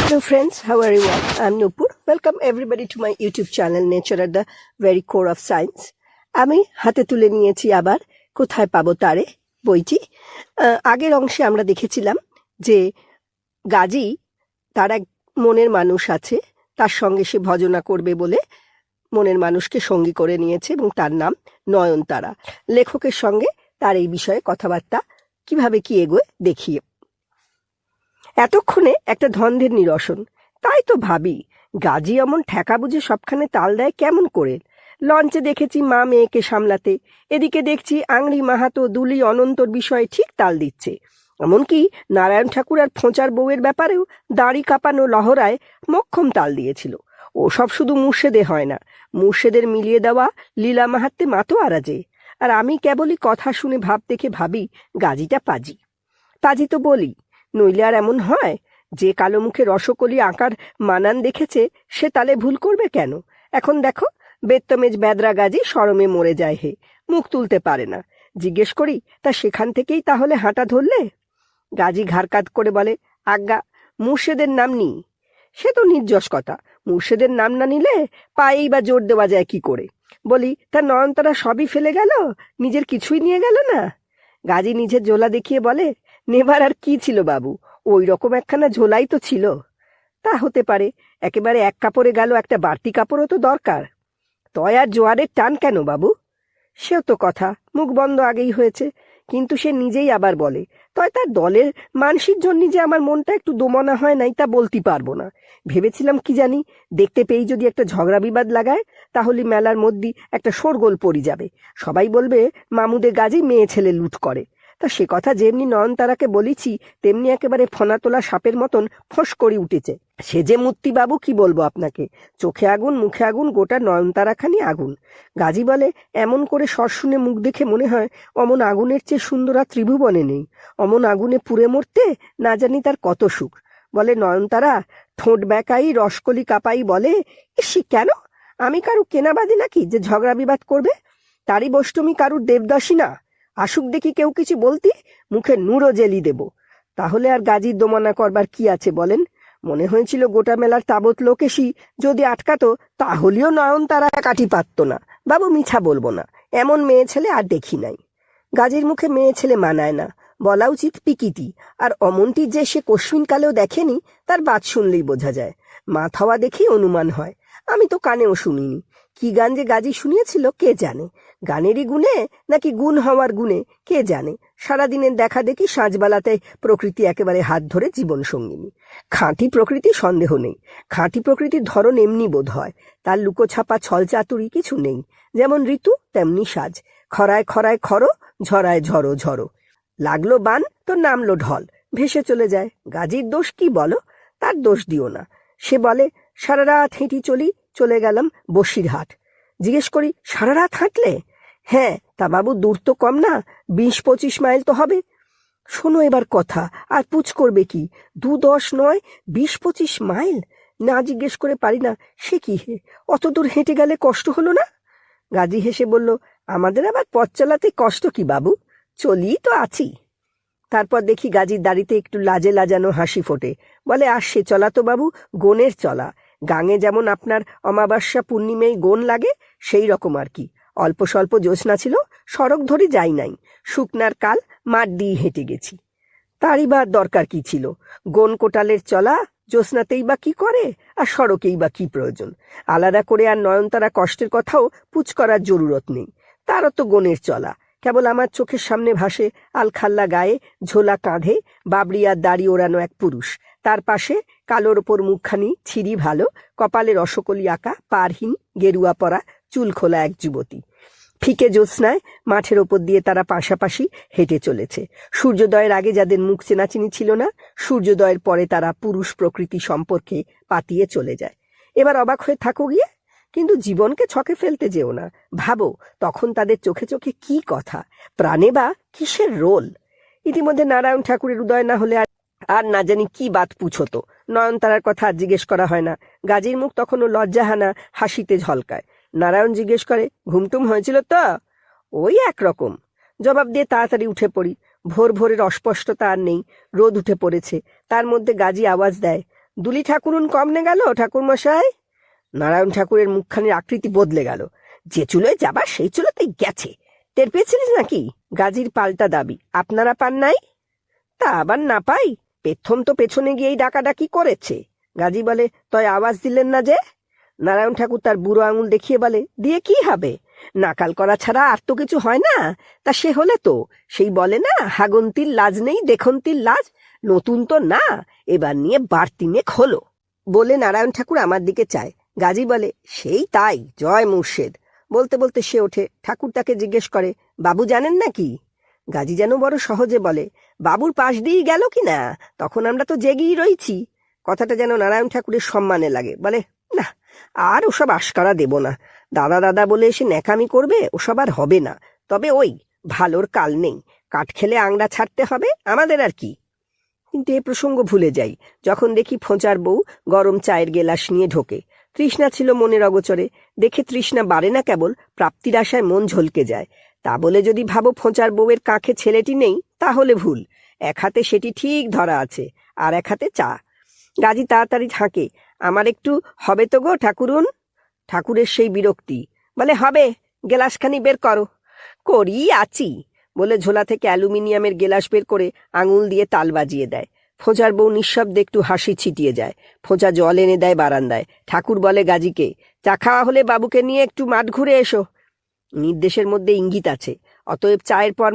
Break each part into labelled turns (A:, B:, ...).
A: Hello friends, how are you all? I'm Nupur. Welcome everybody to my YouTube channel Nature at the Very Core of Science. আমি হাতে তুলে নিয়েছি আবার কোথায় পাবো তারে বইটি। আগের অংশে আমরা দেখেছিলাম যে গাজী তার এক মনের মানুষ আছে, তার সঙ্গে সে ভজনা করবে বলে মনের মানুষকে সঙ্গী করে নিয়েছে এবং তার নাম নয়নতারা। লেখকের সঙ্গে তার এই বিষয়ে কথাবার্তা কিভাবে কি এগোয় দেখিয়ে। এতক্ষণে একটা ধন্দের নিরসন। তাই তো ভাবি গাজী অমন ঠেকা বুঝে সবখানে তাল দেয় কেমন করে। লঞ্চে দেখেছি মা মেয়েকে সামলাতে, এদিকে দেখছি আংড়ি মাহাতো দুলি অনন্তর বিষয়ে ঠিক তাল দিচ্ছে। এমনকি নারায়ণ ঠাকুর আর ফোঁচার বউয়ের ব্যাপারেও দাড়ি কাঁপানো লহরায় মক্ষম তাল দিয়েছিল। ও সব শুধু মুর্শেদে হয় না, মুর্শেদের মিলিয়ে দেওয়া লীলা মাহাত্মে মাতো আরাজে। আর আমি কেবলই কথা শুনে ভাব দেখে ভাবি গাজীটা পাজি। পাজি তো বলি, নইলে আর এমন হয় যে কালো মুখে রসকলি আঁকার মানান দেখেছে সে তালে ভুল করবে কেন? এখন দেখো বেত্তমেজ বেদরা গাজী শরমে মরে যায় হে, মুখ তুলতে পারে না। জিজ্ঞেস করি তা সেখান থেকেই তাহলে হাঁটা ধরলে? গাজী ঘাড়কাত করে বলে, আজ্ঞা মুর্শেদের নাম নিই। সে তো নির্যশ কথা, মুর্শেদের নাম না নিলে পায়েই বা জোর দেওয়া যায় কি করে? বলি তা নয়নতারা সবই ফেলে গেল, নিজের কিছুই নিয়ে গেল না? গাজী নিজের ঝোলা দেখিয়ে বলে, নেবার আর কি ছিল বাবু, ওই রকম একখানা ঝোলাই তো ছিল। তা হতে পারে, একেবারে এক কাপড়ে গেল, একটা বাড়তি কাপড়ও তো দরকার। তয় আর জোয়ারের টান কেন বাবু? সেও তো কথা, মুখ বন্ধ আগেই হয়েছে। কিন্তু সে নিজেই আবার বলে, তয় তার দলের মানসির জন্য যে আমার মনটা একটু দোমনা হয় নাই তা বলতে পারবো না। ভেবেছিলাম কি জানি, দেখতে পেয়েই যদি একটা ঝগড়া বিবাদ লাগায় তাহলে মেলার মধ্যে একটা শোরগোল পড়ে যাবে, সবাই বলবে মামুদে গাজী মেয়ে ছেলে লুট করে। তা সে কথা যেমনি নয়নতারাকে বলেছি তেমনি একেবারে ফনা তোলা সাপের মতন ফোঁস করে উঠেছে। সে যে মূর্তি বাবু, কি বলবো আপনাকে, চোখে আগুন মুখে আগুন, গোটা নয়নতারাখানি আগুন। গাজী বলে, এমন করে স্বর শুনে মুখ দেখে মনে হয় অমন আগুনের চেয়ে সুন্দর আর ত্রিভুবনে নেই। অমন আগুনে পুড়ে মরতে না জানি তার কত সুখ। বলে নয়নতারা ঠোঁট বেঁকাই রসকলি কাপাই বলে, ইসি কেন, আমি কারু কেনাবাদি নাকি যে ঝগড়া বিবাদ করবে? তারই বষ্টমী কারুর দেবদাসী না, আসুক দেখি কেউ কিছু বলতি মুখে নুরো জেলি দেব। তাহলে আর গাজীর দোমনা করবার কি আছে বলেন? মনে হয়েছিল গোটা মেলার তাবৎ লোক এসি যদি আটকাতো তাহলেও নয়নতারা কাঠি পারত না। বাবু মিছা বলবো না, এমন মেয়ে ছেলে আর দেখি নাই। গাজীর মুখে মেয়ে ছেলে মানায় না, বলা উচিত পিকিতি। আর অমনটি যে সে কস্মিন কালেও দেখেনি তার বাত শুনলেই বোঝা যায়, মাত হওয়া দেখেই অনুমান হয়। আমি তো কানেও শুনিনি। কি গান যে গাজী শুনিয়েছিল কে জানে, গানেরই গুণে নাকি গুণ হওয়ার গুণে কে জানে। সারাদিনের দেখা দেখি সাঁঝবেলাতে প্রকৃতি একেবারে হাত ধরে জীবন সঙ্গিনী। খাঁটি প্রকৃতি সন্দেহ নেই, খাঁটি প্রকৃতির ধরন এমনি বোধ হয়, তার লুকোছাপা ছল চাতুরি কিছু নেই। যেমন ঋতু তেমনি সাজ, খরায় খরায় খরো, ঝরায় ঝরো ঝরো। লাগলো বান তো নামলো ঢল, ভেসে চলে যায়। গাজীর দোষ কি বলো? তার দোষ দিও না। সে বলে, সারা রাত হেঁটি চলে গেলাম বসিরহাট। জিজ্ঞেস করি, সারা রাত হাঁটলে? হ্যাঁ, তা বাবু দূর তো কম না, 20-25 মাইল তো হবে। শোনো এবার কথা, আর পুছ করবে কি? 2-10 নয়, 20-25 মাইল। না জিজ্ঞেস করে পারি না, সে কি হে, অত দূর হেঁটে গেলে কষ্ট হলো না? গাজী হেসে বলল, আমাদের আবার পথ চালাতে কষ্ট কি বাবু, চলিই তো আছি। তারপর দেখি গাজীর দাড়িতে একটু লাজে লাজানো হাসি ফোটে। বলে, আসছে চলা তো বাবু, গনের চলা। গাঙে যেমন আপনার অমাবস্যা পূর্ণিমায় গন লাগে সেই রকম আর কি। অল্প স্বল্প জ্যোৎস্না ছিল, সড়ক ধরে যাই নাই, শুকনার কাল মাঠ দিয়ে হেঁটে গেছি। তারই বা দরকার কি ছিল? গন কোটালের চলা জ্যোৎস্নাতেই বা কি করে, আর সড়কেই বা কি প্রয়োজন? আলাদা করে আর নয়নতারা কষ্টের কথাও পুচ করার জরুরত নেই, তারও তো গনের চলা। কেবল আমার চোখের সামনে ভাসে আলখাল্লা গায়ে, ঝোলা কাঁধে, বাবরিয়ার দাড়ি ওড়ানো এক পুরুষ, তার পাশে কালোর ওপর মুখখানি ছিঁড়ি ভালো, কপালে রসকলি আঁকা, পারহীন গেরুয়া পরা, চুল খোলা এক যুবতী। ফিকে জ্যোৎস্নায় মাঠের ওপর দিয়ে তারা পাশাপাশি হেঁটে চলেছে। সূর্যোদয়ের আগে যাদের মুখ চেনাচিনি ছিল না, সূর্যোদয়ের পরে তারা পুরুষ প্রকৃতি সম্পর্কে পাতিয়ে চলে যায়। এবার অবাক হয়ে থাকো গিয়ে, কিন্তু জীবনকে ছকে ফেলতে যেও না। ভাবো তখন তাদের চোখে চোখে কি কথা, প্রাণে বা কিসের রোল। ইতিমধ্যে নারায়ণ ঠাকুরের উদয় না হলে আর না জানি কি বাত পুছোতো। নয়নতারার কথা আর জিজ্ঞেস করা হয় না। গাজীর মুখ তখনও লজ্জাহানা হাসিতে ঝলকায়। নারায়ণ জিজ্ঞেস করে, ঘুমটুম হয়েছিল তো? ওই একরকম জবাব দিয়ে তাড়াতাড়ি উঠে পড়ি। ভোর ভোরের অস্পষ্টতা আর নেই, রোদ উঠে পড়েছে। তার মধ্যে গাজী আওয়াজ দেয়, দুলি ঠাকুরুন কমনে গেল ঠাকুর মশাই? নারায়ণ ঠাকুরের মুখখানির আকৃতি বদলে গেল। যে চুলোয় যাবার সেই চুলোতেই গেছে। টের পেয়েছিলিস নাকি? গাজীর পাল্টা দাবি, আপনারা পান নাই? তা আবার না পাই? প্রথম তো পেছনে গিয়েই ডাকাডাকি করেছে। গাজী বলে, তয় আওয়াজ দিলেন না যে? নারায়ণ ঠাকুর তার বুড়ো আঙুল দেখিয়ে বলে, দিয়ে কি হবে? নাকাল করা ছাড়া আর তো কিছু হয় না। তা সে হলে তো সেই বলে না, হাগন্তির লাজ নেই দেখন্তির লাজ। নতুন তো না, এবার নিয়ে বাড়তিনেক হলো। বলে নারায়ণ ঠাকুর আমার দিকে চায়। গাজী বলে, সেই তাই, জয় মুর্শেদ। বলতে বলতে সে ওঠে। ঠাকুর তাকে জিজ্ঞেস করে, বাবু জানেন নাকি? গাজী যেন বড় সহজে বলে, বাবুর পাশ দিয়েই গেল কি না, তখন আমরা তো জেগেই রইছি। কথাটা যেন নারায়ণ ঠাকুরের সম্মানে লাগে। বলে, না, আর ওসব আশকারা দেব না। দাদা দাদা বলে এসে ন্যাকামি করবে, ওসব আর হবে না। তবে ওই ভালোর কাল নেই, কাঠ খেলে আংড়া ছাড়তে হবে, আমাদের আর কি। কিন্তু এ প্রসঙ্গ ভুলে যাই যখন দেখি ফোঁচার বউ গরম চায়ের গেলাস নিয়ে ঢোকে। তৃষ্ণা ছিল মনের অগোচরে, দেখে তৃষ্ণা বাড়ে না, কেবল প্রাপ্তির আশায় মন ঝলকে যায়। তা বলে যদি ভাবো ফোঁচার বউয়ের কাঁখে ছেলেটি নেই, তাহলে ভুল। এক হাতে সেটি ঠিক ধরা আছে, আর এক হাতে চা। গাজী তাড়াতাড়ি ঝাঁকে, আমার একটু হবে তো গো ঠাকুরুন। ঠাকুরের সেই বিরক্তি। বলে, হবে, গেলাসখানি বের করো। করি আছি বলে ঝোলা থেকে অ্যালুমিনিয়ামের গেলাস বের করে আঙুল দিয়ে তাল বাজিয়ে দেয়। ফোঁচার বউ নিঃশব্দে একটু হাসি ছিটিয়ে যায়। ফোঁচা জল এনে দেয় বারান্দায়। ঠাকুর বলে গাজীকে, চা খাওয়া হলে বাবুকে নিয়ে একটু মাঠ ঘুরে এসো। নির্দেশের মধ্যে ইঙ্গিত আছে। অতএব চায়ের পর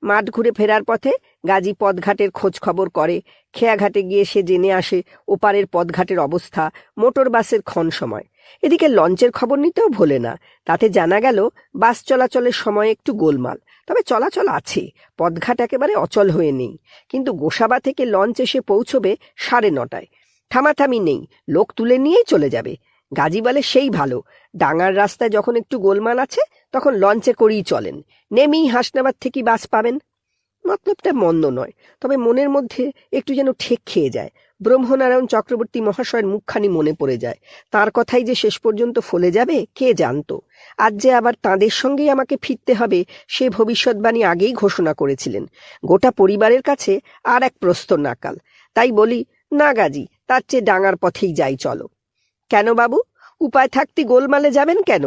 A: মাঠ ঘুরে ফেরার পথে গাজী পদঘাটের খোঁজ খবর করে। খেয়াঘাটে গিয়ে সে জেনে আসে ওপারের পদঘাটের অবস্থা, মোটর বাসের ক্ষণ সময়। এদিকে লঞ্চের খবর নিতেও ভোলে না। তাতে জানা গেল বাস চলাচলের সময় একটু গোলমাল, তবে চলাচল আছে, পদঘাট একেবারে অচল হয়ে নেই। কিন্তু গোসাবা থেকে লঞ্চ এসে পৌঁছবে 9:30টায়। থামাথামি নেই, লোক তুলে নিয়েই চলে যাবে। গাজী বলে, সেই ভালো, ডাঙার রাস্তায় যখন একটু গোলমাল আছে তখন লঞ্চে করেই চলেন, নেমেই হাসনাবাদ থেকে বাস পাবেন। মতলবটা মন্দ নয়, তবে মনের মধ্যে একটু যেন ঠেক খেয়ে যায়। ব্রহ্মনারায়ণ চক্রবর্তী মহাশয়ের মুখখানি মনে পড়ে যায়। তার কথাই যে শেষ পর্যন্ত ফলে যাবে কে জানত। আজ যে আবার তাঁদের সঙ্গেই আমাকে ফিরতে হবে, সে ভবিষ্যৎবাণী আগেই ঘোষণা করেছিলেন। গোটা পরিবারের কাছে আর এক প্রস্তর নাকাল। তাই বলি, না গাজী, তার চেয়ে ডাঙার পথেই যাই, চলো। কেন বাবু, উপায় থাকতে গোলমালে যাবেন কেন?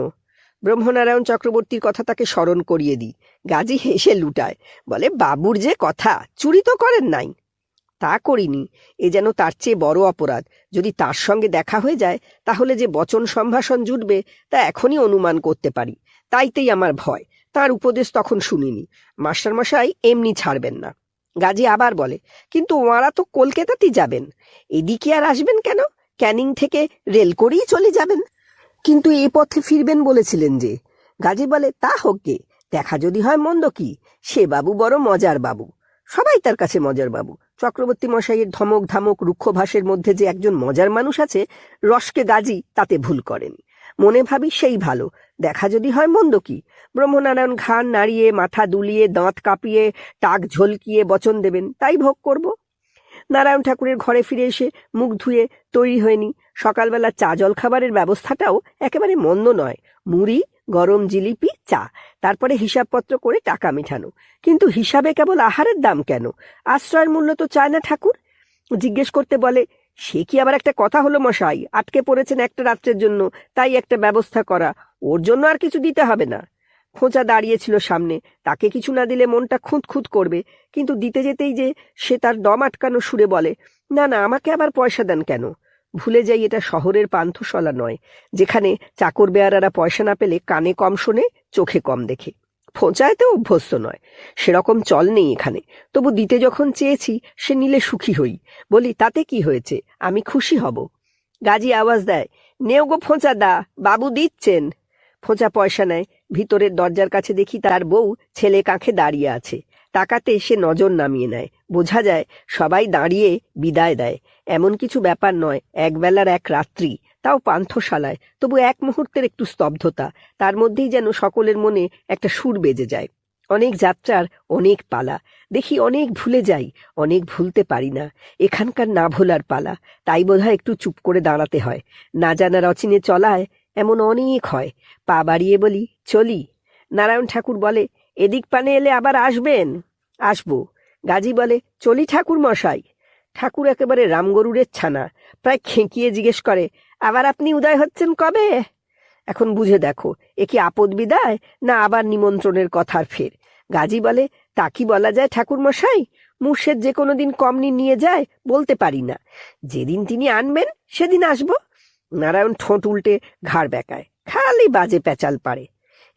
A: ব্রহ্মনারায়ণ চক্রবর্তীর কথা তাকে স্মরণ করিয়ে দিই। গাজী হেসে লুটায়, বলে, বাবুর যে কথা, চুরি তো করেন নাই? তা করিনি, এ যেন তার চেয়ে বড় অপরাধ। যদি তার সঙ্গে দেখা হয়ে যায় তাহলে যে বচন সম্ভাষণ জুটবে তা এখনই অনুমান করতে পারি। তাইতেই আমার ভয়। তার উপদেশ তখন শুনিনি। মাস্টারমশাই এমনি ছাড়বেন না। গাজী আবার বলে, কিন্তু ওঁরা তো কলকাতাতেই যাবেন, এদিকে আর আসবেন কেন? ক্যানিং থেকে রেল করেই চলে যাবেন। কিন্তু এ পথে ফিরবেন বলেছিলেন যে। গাজী বলে, তা হোক গে, দেখা যদি হয় মন্দ কি, সে বাবু বড় মজার বাবু, সবাই তার কাছে মজার বাবু। চক্রবর্তী মশাইয়ের ধমক ধামক রুক্ষ ভাষের মধ্যে যে একজন মজার মানুষ আছে, রসকে গাজী তাতে ভুল করেনি। মনে ভাবি, সেই ভালো, দেখা যদি হয় মন্দ কি। ব্রহ্মনারায়ণ ঘাড় নাড়িয়ে, মাথা দুলিয়ে, দাঁত কাঁপিয়ে, টাক ঝলকিয়ে বচন দেবেন, তাই ভোগ করব। নারায়ণ ঠাকুরের ঘরে ফিরে এসে মুখ ধুয়ে তৈরি হয়নি। সকালবেলা চা জল খাবারের ব্যবস্থাটাও একেবারে মন্দ নয়। মুড়ি, গরম জিলিপি, চা, তারপরে হিসাবপত্র করে টাকা মেটানো। কিন্তু হিসাবে কেবল আহারের দাম কেন? আশ্রয়ের মূল্য তো চায় না ঠাকুর। জিজ্ঞেস করতে বলে, সে কি আবার একটা কথা হলো মশাই? আটকে পড়েছেন একটা রাত্রের জন্য, তাই একটা ব্যবস্থা করা, ওর জন্য আর কিছু দিতে হবে না। খোঁচা দাঁড়িয়েছিল সামনে, তাকে কিছু না দিলে মনটা খুঁত খুঁত করবে। কিন্তু দিতে যেতেই যে সে তার দম আটকানো সুরে বলে, না না, আমাকে আবার পয়সা দেন কেন? ভুলে যাই এটা শহরের পান্থশালা নয়, যেখানে চাকর বেয়ারারা পয়সা না পেলে কানে কম শোনে, চোখে কম দেখে। ফোঁচায়তে অভ্যস্ত নয়, সেরকম চল নেই এখানে। তবু দিতে যখন চেয়েছি, সে নিলে সুখী হই। বলি, তাতে কি হয়েছে, আমি খুশি হব। গাজী আওয়াজ দেয়, নেও গো ফোঁচা দা, বাবু দিচ্ছেন। ফোঁচা পয়সা নেয়। ভিতরের দরজার কাছে দেখি তার বউ ছেলে কাঁখে দাঁড়িয়ে আছে। তাকাতে সে নজর নামিয়ে নেয়। বোঝা যায় সবাই দাঁড়িয়ে বিদায় দেয়। এমন কিছু ব্যাপার নয়, একবেলার এক রাত্রি, তাও পান্থশালায়। তবু এক মুহূর্তের একটু স্তব্ধতা, তার মধ্যেই যেন সকলের মনে একটা সুর বেজে যায়। অনেক যাত্রার অনেক পালা, দেখি অনেক ভুলে যাই, অনেক ভুলতে পারি না। এখানকার না ভোলার পালা, তাই বোধহয় একটু চুপ করে দাঁড়াতে হয়। না জানার অচিনে চলায় এমন অনেক হয়। পা বাড়িয়ে বলি, চলি। নারায়ণ ঠাকুর বলে, এদিক পানে এলে আবার আসবেন? আসবো। গাজী বলে, চলি ঠাকুর মশাই। ঠাকুর একেবারে রামগরুরের ছানা, প্রায় খেঁকিয়ে জিজ্ঞেস করে, আবার আপনি উদয় হচ্ছেন কবে? এখন বুঝে দেখো, এ কি আপদ বিদায় না আবার নিমন্ত্রণের কথার ফের? গাজী বলে, তা কি বলা যায় ঠাকুর মশাই? মুর্শেদ যে কোনো দিন কমনি নিয়ে যায় বলতে পারি না, যেদিন তিনি আনবেন সেদিন আসবো। নারায়ণ ঠোঁট উল্টে ঘাড় বেঁকায়, খালি বাজে প্যাচাল পারে।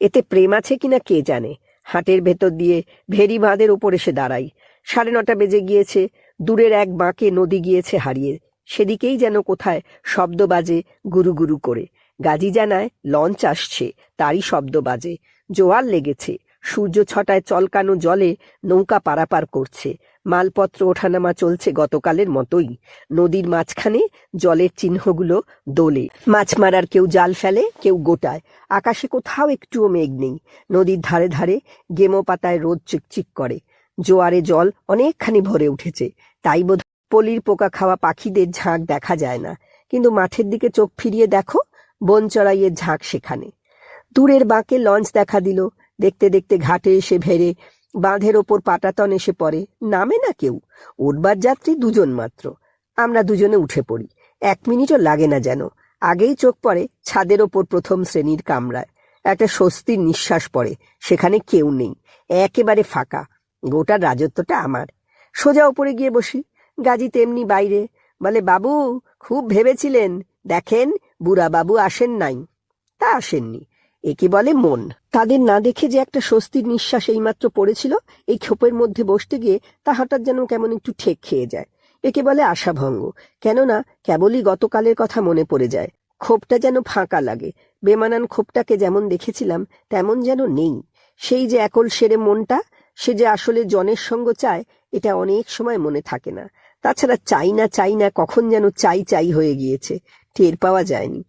A: এতে প্রেম আছে কিনা কে জানে। হাটের ভেতর দিয়ে ভেরি বাঁধের ওপর এসে দাঁড়াই। 9:30 বেজে গিয়েছে। দূরের এক বাঁকে নদী গিয়েছে হারিয়ে, সেদিকেই যেন কোথায় শব্দ বাজে গুরু গুরু করে। গাজী জানায় লঞ্চ আসছে, তারই শব্দ বাজে। জোয়ার লেগেছে, সূর্য ছটায় চলকানো জলে নৌকা পারাপার করছে। মালপত্র ওঠানামা চলছে গতকালের মতোই। নদীর মাঝখানে জলের চিহ্নগুলো দোলে। মাছ মারার কেউ জাল ফেলে, কেউ গোটায়। আকাশে কোথাও একটুও মেঘ নেই। নদীর ধারে ধারে গেমো পাতায় রোদ চিকচিক করে। জোয়ারে জল অনেকখানি ভরে উঠেছে, তাই বোধ পলির পোকা খাওয়া পাখিদের ঝাঁক দেখা যায় না। কিন্তু মাঠের দিকে চোখ ফিরিয়ে দেখো, বন চড়াইয়ের ঝাঁক সেখানে। দূরের বাঁকে লঞ্চ দেখা দিল। দেখতে দেখতে ঘাটে এসে ভেড়ে বাঁধের ওপর পাটাতন এসে পড়ে। নামে না কেউ। উঠবার যাত্রী 2 জন মাত্র। আমরা 2জনে উঠে পড়ি। 1 মিনিটও লাগে না যেন। আগেই চোখ পড়ে ছাদের ওপর প্রথম শ্রেণীর কামরায়। একটা স্বস্তির নিঃশ্বাস পড়ে। সেখানে কেউ নেই, একেবারে ফাঁকা। গোটার রাজত্বটা আমার। সোজা উপরে গিয়ে বসি। গাজী তেমনি বাইরে। বলে, বাবু, খুব ভেবেছিলেন, দেখেন বুড়া বাবু আসেন নাই। তা আসেননি, একে বলে মন। তাদের না দেখে যে একটা স্বস্তির নিঃশ্বাস এইমাত্র পড়েছিল, এই ক্ষোভের মধ্যে বসতে গিয়ে তা হঠাৎ যেন কেমন একটু ঠেক খেয়ে যায়। একে বলে আশাভঙ্গ। কেননা কেবলই গতকালের কথা মনে পড়ে যায়। ক্ষোভটা যেন ফাঁকা লাগে। বেমানান ক্ষোভটাকে যেমন দেখেছিলাম তেমন যেন নেই। সেই যে একল সেরে মনটা, সে যে আসলে জনের সঙ্গ চায়, এটা অনেক সময় মনে থাকে না। তাছাড়া চাই না কখন যেন চাই চাই হয়ে গিয়েছে, টের পাওয়া যায়নি।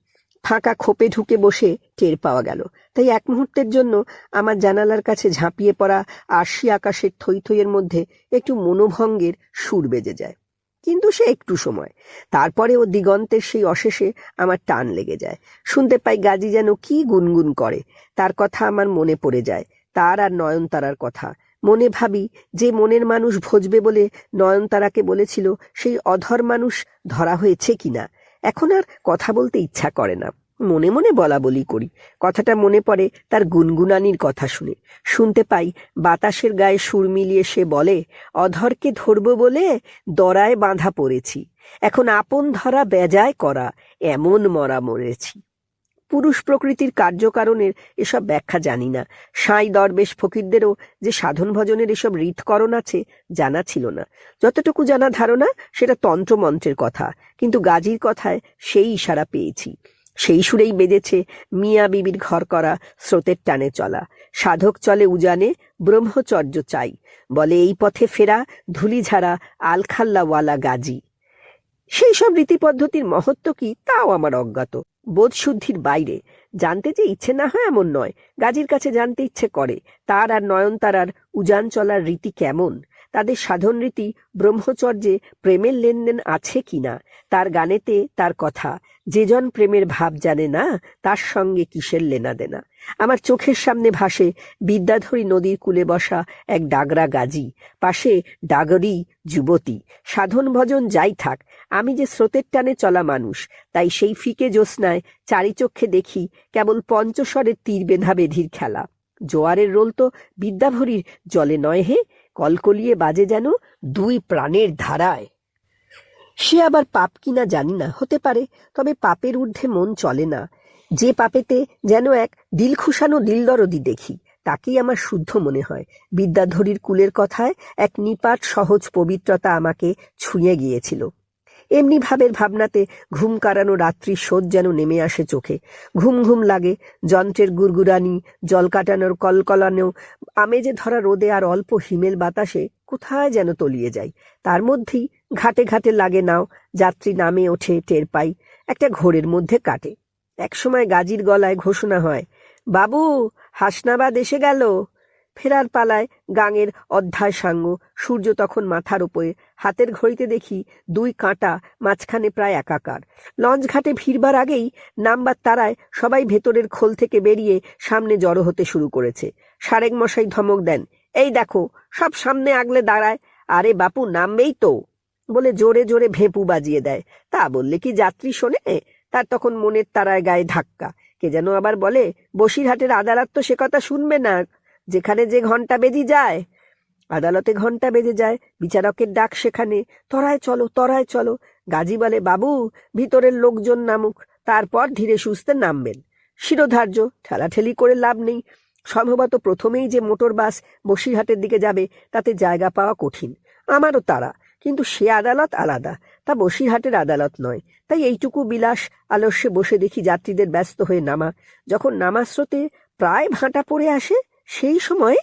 A: ফাঁকা খোপে ঢুকে বসে টের পাওয়া গেল। তাই এক মুহূর্তের জন্য আমার জানালার কাছে ঝাঁপিয়ে পড়া আরশি আকাশের থই থইয়ের মধ্যে একটু মনোভঙ্গের সুর বেজে যায়। কিন্তু সে একটু সময়। তারপরে ও দিগন্তের সেই অশেষে আমার টান লেগে যায়। শুনতে পাই গাজী যেন কি গুনগুন করে। তার কথা আমার মনে পড়ে যায়, তার আর নয়নতারার কথা। মনে ভাবি, যে মনের মানুষ ভজবে বলে নয়নতারাকে বলেছিল, সেই অধর মানুষ ধরা হয়েছে কিনা। এখন আর কথা বলতে ইচ্ছা করে না। মনে মনে বলা বলি করি। কথাটা মনে পড়ে তার গুনগুনানির কথা শুনে। শুনতে পাই বাতাসের গায়ে সুর মিলিয়ে সে বলে, অধরকে ধরব বলে দরায় বাঁধা পড়েছি, এখন আপন ধরা বেজায় করা, এমন মরা মরেছি। পুরুষ প্রকৃতির কার্যকারণের এসব ব্যাখ্যা জানি না। সাঁই দরবেশ ফকিরদেরও যে সাধন ভজনের এসব রীতকরণ আছে জানা ছিল না। যতটুকু জানা ধারণা সেটা তন্ত্রমন্ত্রের কথা, কিন্তু গাজীর কথায় সেই ইশারা পেয়েছি। সেই সুরেই বেজেছে মিয়া বিবির ঘর করা স্রোতের টানে চলা। সাধক চলে উজানে, ব্রহ্মচর্য চাই, বলে এই পথে ফেরা ধুলিঝাড়া আলখাল্লাওয়ালা গাজী। সেই সব রীতি পদ্ধতির মহত্ব কি তাও আমার অজ্ঞাত, বোধশুদ্ধির বাইরে। জানতে যে ইচ্ছে না হয় এমন নয়, গাজীর কাছে জানতে ইচ্ছে করে তার আর নয়নতারার উজান চলার রীতি কেমন, তাদের সাধন রীতি ব্রহ্মচর্যে প্রেমের লেনদেন আছে কিনা। তার গানেতে তার কথা, যেজন প্রেমের ভাব জানে না তার সঙ্গে কিসের লেনা দেনা। আমার চোখের সামনে ভাসে বিদ্যাধরী নদীর কূলে বসা এক ডাগরা গাজী, পাশে ডাগরি যুবতী। সাধন ভজন যাই থাক, আমি যে স্রোতের টানে চলা মানুষ, তাই সেই ফিকে জ্যোৎস্নায় চারিচক্ষে দেখি কেবল পঞ্চস্বরের তীর বেঁধা বেধির খেলা। জোয়ারের রোল তো বিদ্যাভরীর জলে নয় হে, কলকলিয়ে বাজে যেন 2 প্রাণের ধারায়। সে আবার পাপ কিনা জানি না, হতে পারে। তবে পাপের ঊর্ধ্বে মন চলে না। যে পাপেতে যেন এক দিল খুশানো দিলদরদি দেখি, তাকেই আমার শুদ্ধ মনে হয়। বিদ্যাধরীর কুলের কথায় এক নিপাট সহজ পবিত্রতা আমাকে ছুঁয়ে গিয়েছিল। এমনি ভাবের ভাবনাতে ঘুম কারানো রাত্রির শোধ যেন নেমে আসে চোখে। ঘুম ঘুম লাগে। যন্ত্রের গুড়গুড়ানি, জল কাটানোর কলকলানো, আমেজে ধরা রোদে আর অল্প হিমেল বাতাসে কোথায় যেন তলিয়ে যায়। তার মধ্যেই ঘাটে ঘাটে লাগে নাও। যাত্রী নামে ওঠে, টের পাই একটা ঘোরের মধ্যে কাটে। একসময় গাজীর গলায় ঘোষণা হয়, বাবু, হাসনাবাদ এসে গেল। ফেরার পালায় গাঙের অধ্যায় সাঙ্গ। সূর্য তখন মাথার ওপরে। হাতের ঘড়িতে দেখি 2 কাঁটা, মাঝখানে প্রায় একাকার। লঞ্চ ঘাটে ভিড়বার আগেই নামবার তারায় সবাই ভেতরের খোল থেকে বেরিয়ে সামনে জড়ো হতে শুরু করেছে। সারেং মশাই ধমক দেন, এই দেখো, সব সামনে আগলে দাঁড়ায়। আরে বাপু, নামবেই তো। বলে জোরে জোরে ভেঁপু বাজিয়ে দেয়। তা বললে কি যাত্রী শোনে? তার তখন মনের তারায় গায়ে ধাক্কা। কে যেন আবার বলে, বসিরহাটের আদালত তো সে কথা শুনবে না, যেখানে যে ঘন্টা বেজে যায়। আদালতে ঘন্টা বেজে যায়, বিচারকের ডাক সেখানে, তরায় চলো তরায় চলো। গাজী বলে, বাবু ভিতরের লোকজন নামুক, তারপর ধীরে সুস্থে নামবেন। শিরোধার্য, ঠেলাঠেলি করে লাভ নেই। সম্ভবত প্রথমেই যে মোটর বাস বসিরহাটের দিকে যাবে তাতে জায়গা পাওয়া কঠিন। আমারও তারা, কিন্তু সে আদালত আলাদা, তা বসিরহাটের আদালত নয়। তাই এইটুকু বিলাস আলস্যে বসে দেখি যাত্রীদের ব্যস্ত হয়ে নামা। যখন নামার স্রোতে প্রায় ভাঁটা পড়ে আসে, সেই সময়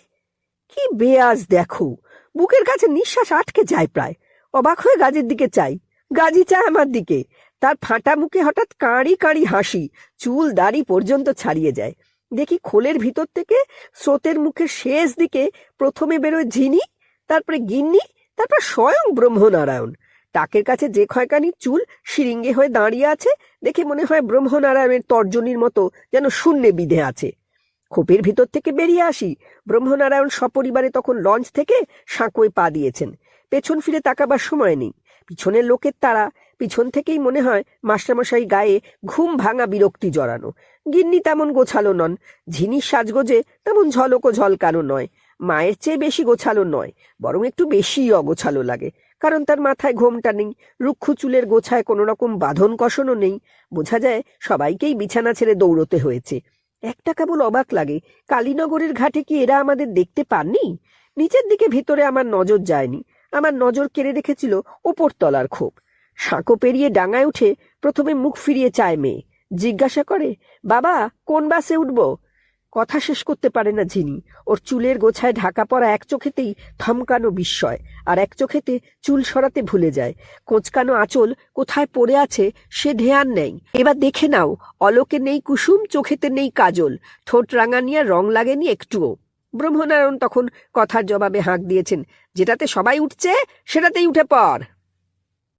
A: কি বেয়াজ দেখো! বুকের কাছে নিঃশ্বাস আটকে যায় প্রায়। অবাক হয়ে গাজীর দিকে চাই, গাজী চায় আমার দিকে। তার ফাঁটা মুখে হঠাৎ কাঁড়ি কাঁড়ি হাসি, চুল দাড়ি পর্যন্ত ছাড়িয়ে যায়। দেখি খোলের ভিতর থেকে স্রোতের মুখের শেষ দিকে প্রথমে বেরোয় ঝিনি, তারপরে গিন্নি, তারপর স্বয়ং ব্রহ্মনারায়ণ। টাকের কাছে যে ক্ষয়কানি চুল শিরিঙ্গে হয়ে দাঁড়িয়ে আছে, দেখে মনে হয় ব্রহ্মনারায়ণের তর্জনীর মতো যেন শূন্যে বিধে আছে। খোপের ভিতর থেকে বেরিয়ে আসি, ব্রহ্মনারায়ণ সপরিবারে তখন লঞ্চ থেকে সাঁকোয় পা দিয়েছেন। পেছন ফিরে তাকাবার সময় নেই। পিছনের লোকের তারা, পিছন থেকেই মনে হয় মাস্টারমশাই গায়ে ঘুম ভাঙা বিরক্তি জড়ানো। গিন্নি তেমন গোছালো নন, ঝিনির সাজগোজে তেমন ঝলকো ঝলকানো নয়। মায়ের চেয়ে বেশি গোছালো নয়, বরং একটু বেশিই অগোছালো লাগে, কারণ তার মাথায় ঘোমটা নেই, রুক্ষ চুলের গোছায় কোনো রকম বাঁধন কষণও নেই। বোঝা যায় সবাইকেই বিছানা ছেড়ে দৌড়তে হয়েছে। একটা কেবল অবাক লাগে, কালীনগরের ঘাটে কি এরা আমাদের দেখতে পাননি? নিচের দিকে ভিতরে আমার নজর যায়নি। আমার নজর কেড়ে রেখেছিল ওপরতলার খোপ। সাঁকো পেরিয়ে ডাঙায় উঠে প্রথমে মুখ ফিরিয়ে চায় মেয়ে, জিজ্ঞাসা করে, বাবা কোন বাসে উঠব? কথা শেষ করতে পারে না ঝিনি। ওর চুলের গোছায় ঢাকা পড়া এক চোখেতেই থমকানো বিস্ময়, আর এক চোখেতে চুল সরাতে ভুলে যায়। কোঁচকানো আঁচল কোথায় পড়ে আছে সে ধ্যান নেই। এবার দেখে নাও, অলোকে নেই কুসুম, চোখেতে নেই কাজল, ঠোঁট রাঙানিয়া রং লাগেনি একটুও। ব্রহ্মনারায়ণ তখন কথার জবাবে হাঁক দিয়েছেন, যেটাতে সবাই উঠছে সেটাতেই উঠে পড়।